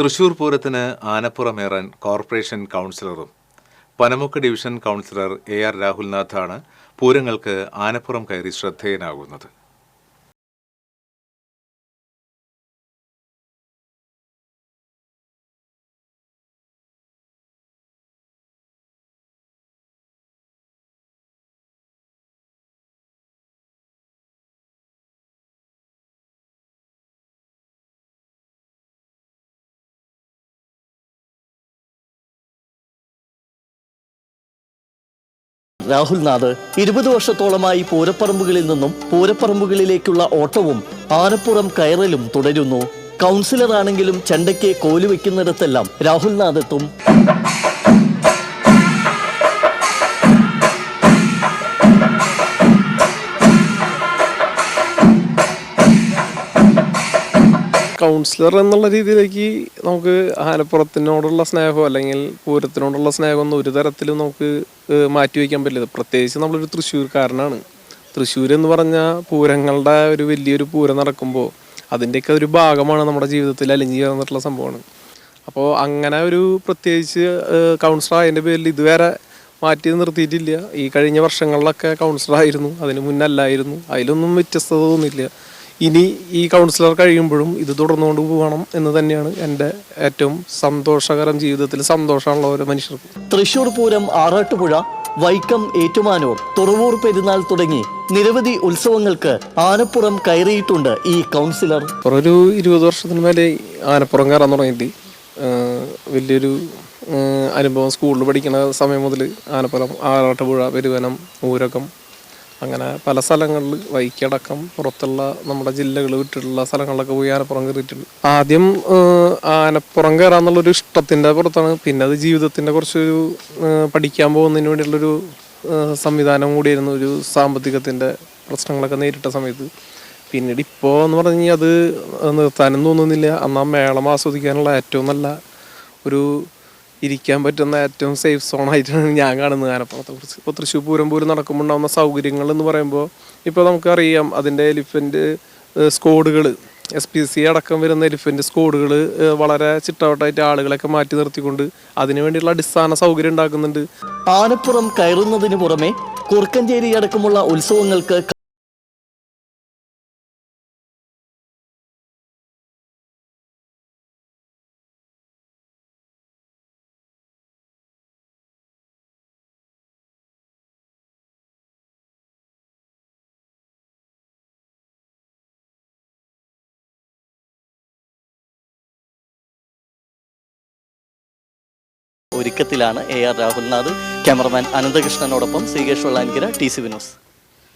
തൃശൂർ പൂരത്തിന് ആനപ്പുറമേറാൻ corporation കൗൺസിലറും Panamukku division councillor AR രാഹുൽനാഥാണ് പൂരങ്ങൾക്ക് ആനപ്പുറം കയറി ശ്രദ്ധേയനാകുന്നത്. രാഹുൽനാഥ് 20 വർഷത്തോളമായി പൂരപ്പറമ്പുകളിൽ നിന്നും പൂരപ്പറമ്പുകളിലേക്കുള്ള ഓട്ടവും ആനപ്പുറം കയറലും തുടരുന്നു. കൗൺസിലറാണെങ്കിലും ചെണ്ടയ്ക്ക് കോലുവെക്കുന്നിടത്തെല്ലാം രാഹുൽനാഥ് എത്തും. കൗൺസിലർ എന്നുള്ള രീതിയിലേക്ക് നമുക്ക് ആനപ്പുറത്തിനോടുള്ള സ്നേഹമോ അല്ലെങ്കിൽ പൂരത്തിനോടുള്ള സ്നേഹമൊന്നും ഒരു തരത്തിലും നമുക്ക് മാറ്റിവെക്കാൻ പറ്റില്ല. പ്രത്യേകിച്ച് നമ്മളൊരു തൃശ്ശൂർക്കാരനാണ്. തൃശ്ശൂർ എന്ന് പറഞ്ഞാൽ പൂരങ്ങളുടെ ഒരു വലിയൊരു പൂരം നടക്കുമ്പോൾ അതിൻ്റെയൊക്കെ ഒരു ഭാഗമാണ് നമ്മുടെ ജീവിതത്തിൽ അലിഞ്ഞു ചേർന്നിട്ടുള്ള സംഭവമാണ്. അപ്പോൾ അങ്ങനെ ഒരു പ്രത്യേകിച്ച് കൗൺസിലർ അതിൻ്റെ പേരിൽ ഇതുവരെ മാറ്റി നിർത്തിയിട്ടില്ല. ഈ കഴിഞ്ഞ വർഷങ്ങളിലൊക്കെ കൗൺസിലറായിരുന്നു, അതിന് മുന്നല്ലായിരുന്നു, അതിലൊന്നും വ്യത്യസ്തത തോന്നില്ല. ഇനി ഈ കൗൺസിലർ കഴിയുമ്പോഴും ഇത് തുടർന്നുകൊണ്ട് പോകണം എന്ന് തന്നെയാണ് എൻ്റെ ഏറ്റവും സന്തോഷകരം. ജീവിതത്തിൽ സന്തോഷമുള്ള ഓരോ മനുഷ്യർക്കും. തൃശ്ശൂർ പൂരം, ആറാട്ടുപുഴ, വൈക്കം, ഏറ്റുമാനൂർ, തുറവൂർ പെരുന്നാൾ തുടങ്ങി നിരവധി ഉത്സവങ്ങൾക്ക് ആനപ്പുറം കയറിയിട്ടുണ്ട് ഈ കൗൺസിലർ. ഒരു 20 വർഷത്തിന് മേലെ ആനപ്പുറം കയറാൻ തുടങ്ങിയിട്ട് വലിയൊരു അനുഭവം. സ്കൂളിൽ പഠിക്കുന്ന സമയം മുതൽ ആനപ്പുറം, ആറാട്ടുപുഴ, പെരുവനം, ഊരകം, അങ്ങനെ പല സ്ഥലങ്ങളിൽ, വൈക്കടക്കം പുറത്തുള്ള നമ്മുടെ ജില്ലകൾ വിട്ടിട്ടുള്ള സ്ഥലങ്ങളിലൊക്കെ പോയി ആനപ്പുറം കയറിയിട്ടുണ്ട്. ആദ്യം ആനപ്പുറം കയറാന്നുള്ളൊരു ഇഷ്ടത്തിൻ്റെ പുറത്താണ്. പിന്നെ അത് ജീവിതത്തിൻ്റെ കുറച്ചൊരു പഠിക്കാൻ പോകുന്നതിന് വേണ്ടിയുള്ളൊരു സംവിധാനം കൂടിയായിരുന്നു. ഒരു സാമ്പത്തികത്തിൻ്റെ പ്രശ്നങ്ങളൊക്കെ നേരിട്ട സമയത്ത്. പിന്നീട് ഇപ്പോൾ എന്ന് പറഞ്ഞു കഴിഞ്ഞാൽ അത് നിർത്താനും തോന്നുന്നില്ല. എന്നാൽ മേളം ആസ്വദിക്കാനുള്ള ഏറ്റവും നല്ല ഒരു ഇരിക്കാൻ പറ്റുന്ന ഏറ്റവും സേഫ് സോണായിട്ടാണ് ഞാൻ കാണുന്നത് ആനപ്പുറത്തെ കുറിച്ച്. ഇപ്പോൾ തൃശ്ശൂർ പൂരം നടക്കുമ്പോൾ ഉണ്ടാകുന്ന സൗകര്യങ്ങൾ എന്ന് പറയുമ്പോൾ ഇപ്പോൾ നമുക്കറിയാം, അതിൻ്റെ എലിഫൻറ്റ് സ്ക്വാഡുകൾ, SPC അടക്കം വരുന്ന എലിഫൻറ്റ് സ്ക്വാഡുകൾ വളരെ ചിട്ടവട്ടായിട്ട് ആളുകളൊക്കെ മാറ്റി നിർത്തിക്കൊണ്ട് അതിനുവേണ്ടിയുള്ള അടിസ്ഥാന സൗകര്യം ഉണ്ടാക്കുന്നുണ്ട്. ആനപ്പുറം കയറുന്നതിന് പുറമെ കുറുക്കഞ്ചേരി അടക്കമുള്ള ഉത്സവങ്ങൾക്ക് ഒരുക്കത്തിലാണ് AR രാഹുൽനാഥ്. ക്യാമറമാൻ അനന്തകൃഷ്ണനോടൊപ്പം ശ്രീകേഷ് വെള്ളാനിക്കര, TCV ന്യൂസ്.